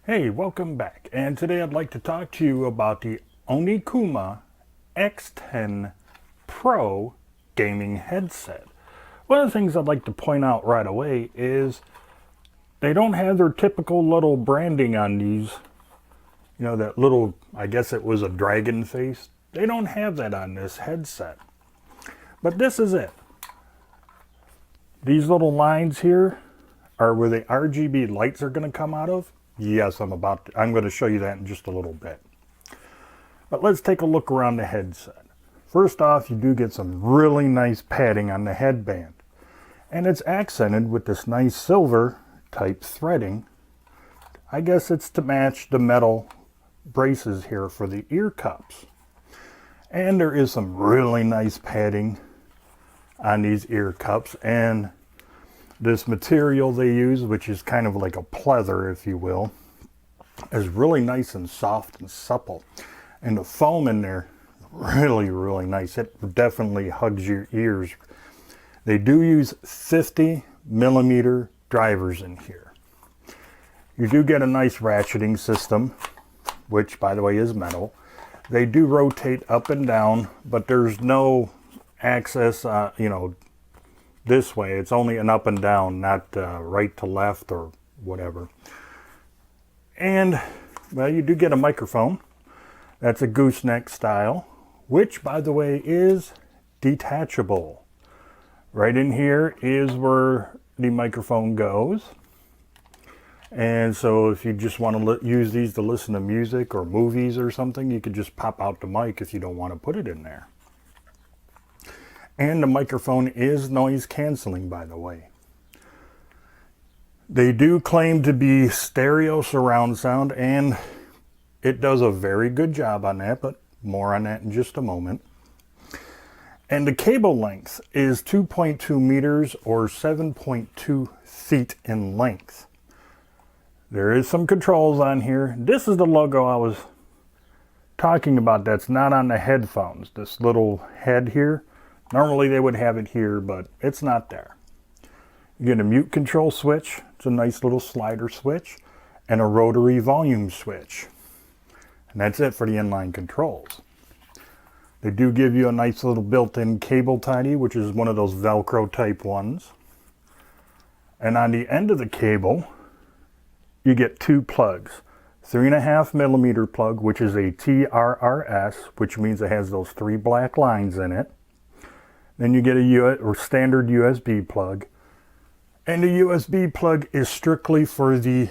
Hey, welcome back. And today I'd like to talk to you about the Onikuma X10 Pro gaming headset. One of the things I'd like to point out right away is they don't have their typical little branding on these. You know, that little, I guess it was a dragon face. They don't have that on this headset. But this is it. These little lines here are where the RGB lights are going to come out of. Yes, I'm going to show you that in just a little bit. But let's take a look around the headset. First off, you do get some really nice padding on the headband. And it's accented with this nice silver type threading. I guess it's to match the metal braces here for the ear cups. And there is some really nice padding on these ear cups. And this material they use, which is kind of like a pleather, if you will, is really nice and soft and supple. And the foam in there, really, really nice. It definitely hugs your ears. They do use 50mm drivers in here. You do get a nice ratcheting system, which, by the way, is metal. They do rotate up and down, but there's no access, this way. It's only an up and down, not right to left or whatever. And, well, you do get a microphone. That's a gooseneck style, which, by the way, is detachable. Right in here is where the microphone goes. And so if you just want to use these to listen to music or movies or something, you could just pop out the mic if you don't want to put it in there. And the microphone is noise canceling, by the way. They do claim to be stereo surround sound, and it does a very good job on that, but more on that in just a moment. And the cable length is 2.2 meters or 7.2 feet in length. There is some controls on here. This is the logo I was talking about that's not on the headphones. This little head here. Normally they would have it here, but it's not there. You get a mute control switch. It's a nice little slider switch. And a rotary volume switch. And that's it for the inline controls. They do give you a nice little built-in cable tidy, which is one of those Velcro type ones. And on the end of the cable, you get two plugs. 3.5mm plug, which is a TRRS, which means it has those 3 black lines in it. Then you get a standard USB plug. And the USB plug is strictly for the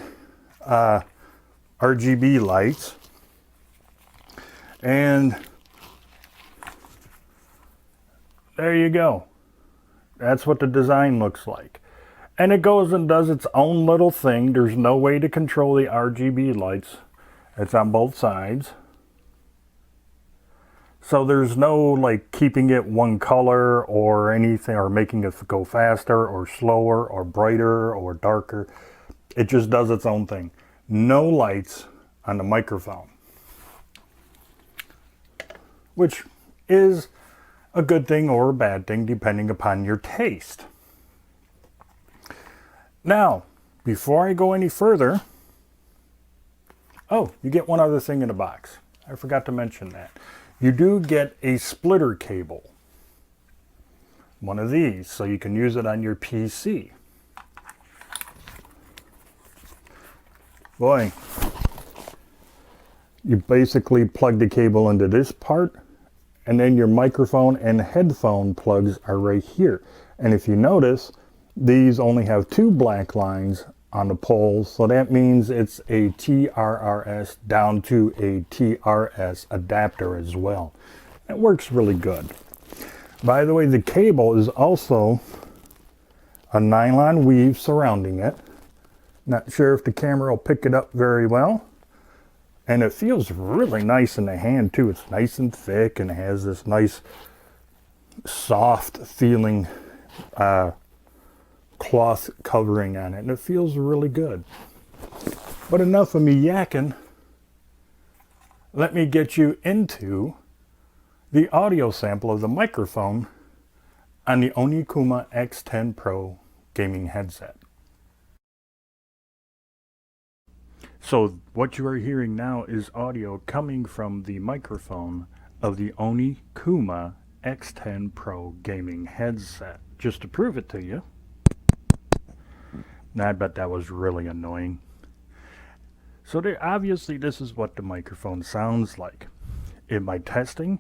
RGB lights. And there you go. That's what the design looks like. And it goes and does its own little thing. There's no way to control the RGB lights. It's on both sides. So there's no like keeping it one color or anything, or making it go faster or slower or brighter or darker. It just does its own thing. No lights on the microphone, which is a good thing or a bad thing depending upon your taste. Now, before I go any further, oh, you get one other thing in the box. I forgot to mention that. You do get a splitter cable, one of these, so you can use it on your PC. Boy, you basically plug the cable into this part, and then your microphone and headphone plugs are right here. And if you notice, these only have 2 black lines on the poles, so that means it's a TRRS down to a TRS adapter as well. It works really good. By the way, the cable is also a nylon weave surrounding it. Not sure if the camera will pick it up very well. And it feels really nice in the hand too. It's nice and thick and it has this nice soft feeling cloth covering on it, and it feels really good. But enough of me yakking. Let me get you into the audio sample of the microphone on the Onikuma X10 Pro gaming headset. So what you are hearing now is audio coming from the microphone of the Onikuma X10 Pro gaming headset. Just to prove it to you. Now, I bet that was really annoying. So obviously this is what the microphone sounds like. In my testing,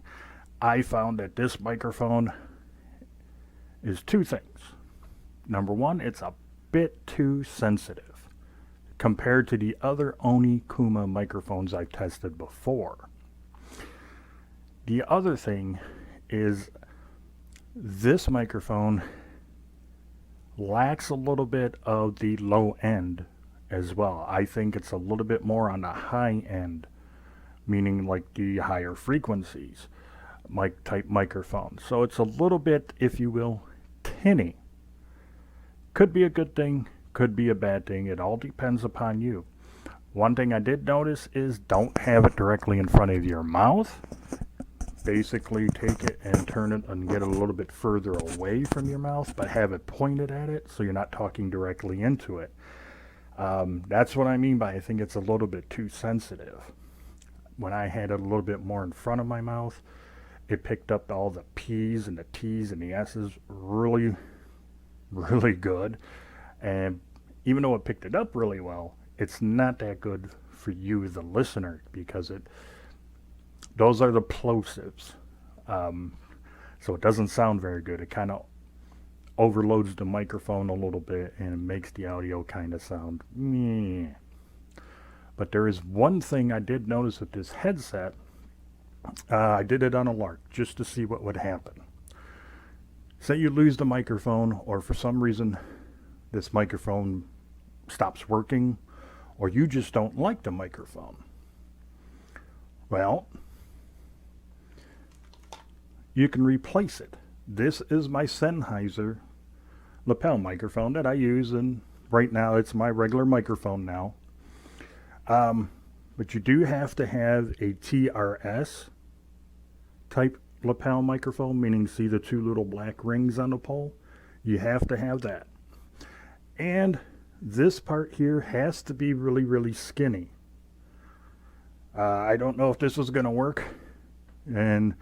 I found that this microphone is two things. Number one, it's a bit too sensitive compared to the other Onikuma microphones I've tested before. The other thing is this microphone lacks a little bit of the low end as well. I think it's a little bit more on the high end, meaning like the higher frequencies mic type microphone. So it's a little bit, if you will, tinny. Could be a good thing, could be a bad thing. It all depends upon you. One thing I did notice is don't have it directly in front of your mouth. Basically take it and turn it and get it a little bit further away from your mouth, but have it pointed at it so you're not talking directly into it. That's what I mean by I think it's a little bit too sensitive. When I had it a little bit more in front of my mouth, it picked up all the P's and the T's and the S's really, really good. And even though it picked it up really well, it's not that good for you, the listener, because those are the plosives. So it doesn't sound very good. It kind of overloads the microphone a little bit and it makes the audio kind of sound meh. But there is one thing I did notice with this headset. I did it on a lark just to see what would happen. Say you lose the microphone, or for some reason this microphone stops working, or you just don't like the microphone. Well, you can replace it. This is my Sennheiser lapel microphone that I use, and right now it's my regular microphone now. But you do have to have a TRS type lapel microphone, meaning see the two little black rings on the pole? You have to have that. And this part here has to be really, really skinny. I don't know if this is going to work. And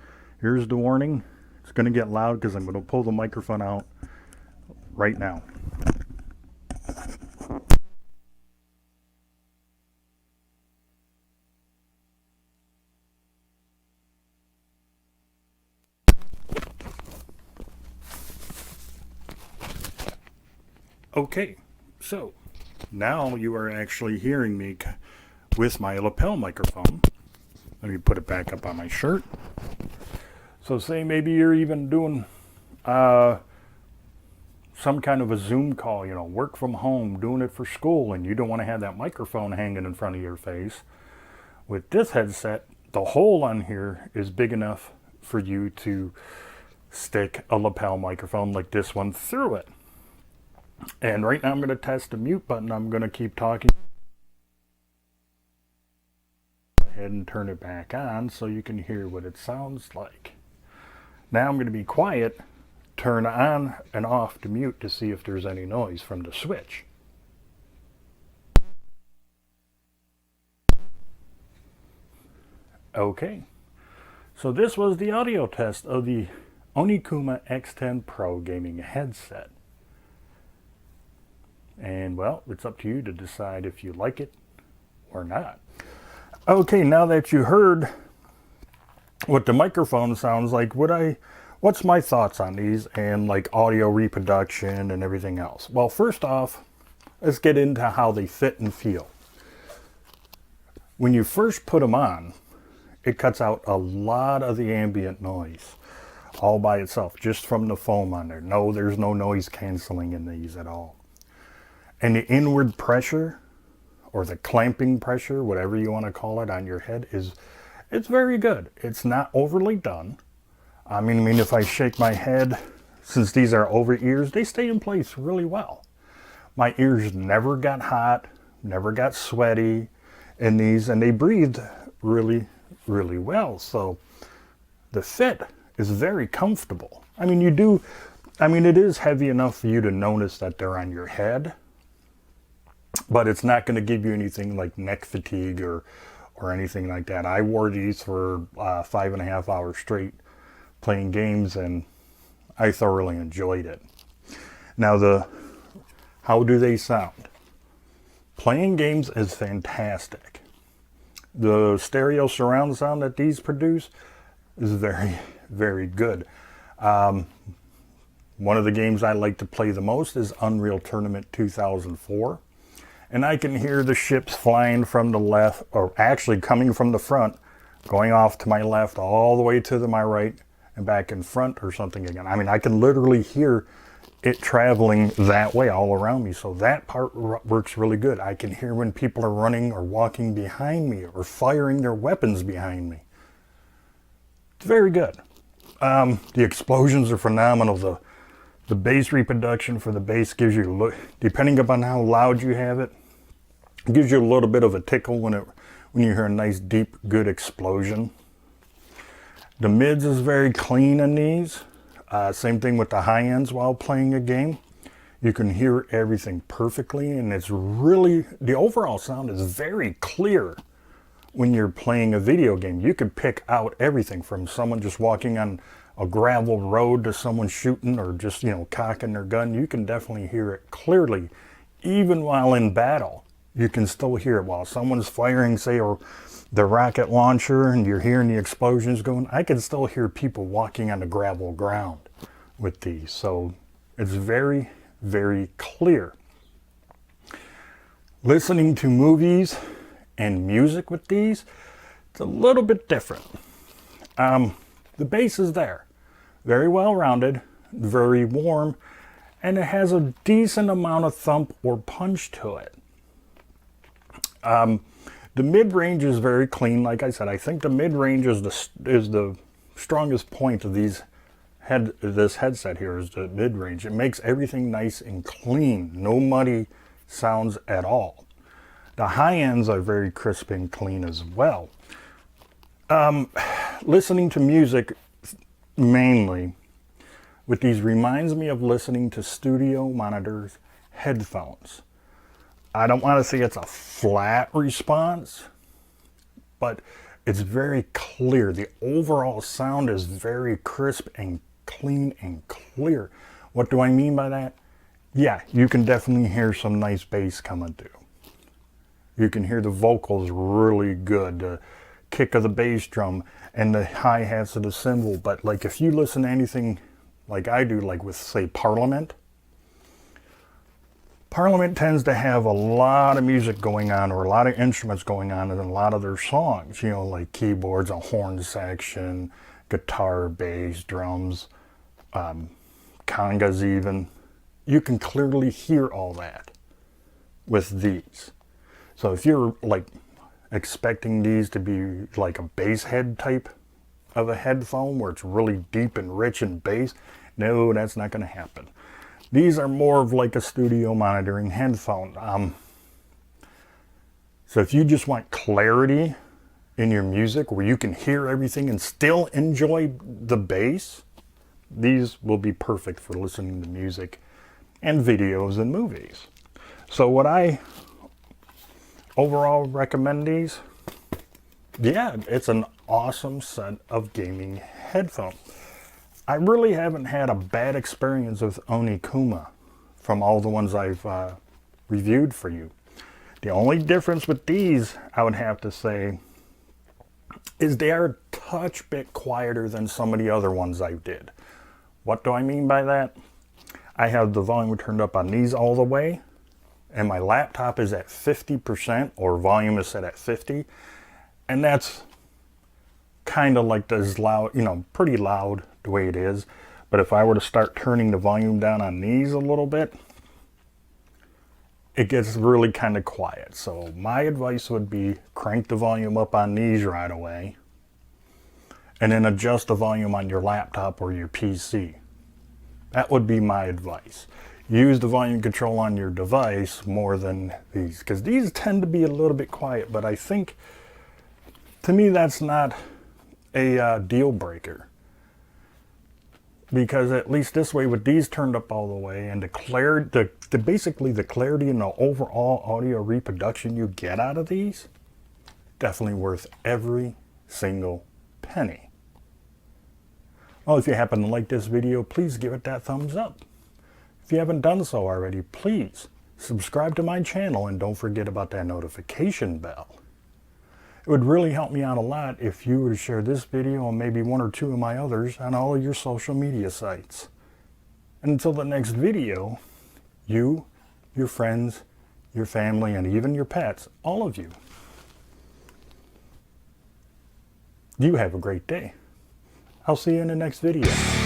here's the warning. It's going to get loud because I'm going to pull the microphone out right now. Okay, so now you are actually hearing me with my lapel microphone. Let me put it back up on my shirt. So say maybe you're even doing some kind of a Zoom call, work from home, doing it for school, and you don't want to have that microphone hanging in front of your face. With this headset, the hole on here is big enough for you to stick a lapel microphone like this one through it. And right now I'm going to test the mute button. I'm going to keep talking. Go ahead and turn it back on so you can hear what it sounds like. Now I'm going to be quiet, turn on and off the mute to see if there's any noise from the switch. Okay, so this was the audio test of the Onikuma X10 Pro gaming headset. And well, it's up to you to decide if you like it or not. Okay, now that you heard what the microphone sounds like, what's my thoughts on these and like audio reproduction and everything else? Well, first off, let's get into how they fit and feel. When you first put them on, it cuts out a lot of the ambient noise all by itself, just from the foam on there. No, there's no noise canceling in these at all. And the inward pressure, or the clamping pressure, whatever you want to call it, on your head it's very good. It's not overly done. I mean, if I shake my head, since these are over ears, they stay in place really well. My ears never got hot, never got sweaty in these, and they breathed really, really well. So the fit is very comfortable. it is heavy enough for you to notice that they're on your head. but it's not going to give you anything like neck fatigue or anything like that. I wore these for 5.5 hours straight playing games, and I thoroughly enjoyed it. Now, how do they sound? Playing games is fantastic. The stereo surround sound that these produce is very, very good. One of the games I like to play the most is Unreal Tournament 2004. And I can hear the ships flying from the left, or actually coming from the front, going off to my left, all the way to my right, and back in front or something again. I mean, I can literally hear it traveling that way all around me. So that part works really good. I can hear when people are running or walking behind me or firing their weapons behind me. It's very good. The explosions are phenomenal. The bass reproduction for the bass gives you, depending upon how loud you have it, gives you a little bit of a tickle when you hear a nice, deep, good explosion. The mids is very clean in these. Same thing with the high ends while playing a game. You can hear everything perfectly, and it's really, the overall sound is very clear when you're playing a video game. You can pick out everything from someone just walking on a gravel road to someone shooting or just, cocking their gun. You can definitely hear it clearly. Even while in battle, you can still hear it. While someone's firing, say, or the rocket launcher, and you're hearing the explosions going, I can still hear people walking on the gravel ground with these. So it's very, very clear. Listening to movies and music with these, it's a little bit different. The bass is there. Very well rounded, very warm, and it has a decent amount of thump or punch to it. The mid-range is very clean. Like I said, I think the mid-range is the strongest point of this headset here is the mid-range. It makes everything nice and clean. No muddy sounds at all. The high ends are very crisp and clean as well. Listening to music mainly with these reminds me of listening to studio monitors headphones. I don't want to say it's a flat response, but it's very clear. The overall sound is very crisp and clean and clear. What do I mean by that? Yeah, you can definitely hear some nice bass coming through. You can hear the vocals really good, the kick of the bass drum and the hi-hats of the cymbal. But like if you listen to anything like I do, like with say Parliament tends to have a lot of music going on, or a lot of instruments going on in a lot of their songs, like keyboards, a horn section, guitar, bass, drums, congas even. You can clearly hear all that with these. So if you're like expecting these to be like a bass head type of a headphone where it's really deep and rich in bass, no, that's not going to happen. These are more of like a studio monitoring headphone. So if you just want clarity in your music where you can hear everything and still enjoy the bass, these will be perfect for listening to music and videos and movies. So would I overall recommend these? Yeah, it's an awesome set of gaming headphones. I really haven't had a bad experience with Onikuma from all the ones I've reviewed for you. The only difference with these, I would have to say, is they are a touch bit quieter than some of the other ones I did. What do I mean by that? I have the volume turned up on these all the way, and my laptop is at 50%, or volume is set at 50, and that's kind of like this loud, pretty loud the way it is. But if I were to start turning the volume down on these a little bit, it gets really kind of quiet. So my advice would be crank the volume up on these right away, and then adjust the volume on your laptop or your PC. That would be my advice. Use the volume control on your device more than these, because these tend to be a little bit quiet, but I think, to me, that's not a deal breaker. because at least this way, with these turned up all the way and basically the clarity and the overall audio reproduction you get out of these, definitely worth every single penny. Well, if you happen to like this video, please give it that thumbs up. If you haven't done so already, please subscribe to my channel and don't forget about that notification bell. It would really help me out a lot if you were to share this video and maybe one or two of my others on all of your social media sites. And until the next video, you, your friends, your family, and even your pets, all of you, you have a great day. I'll see you in the next video.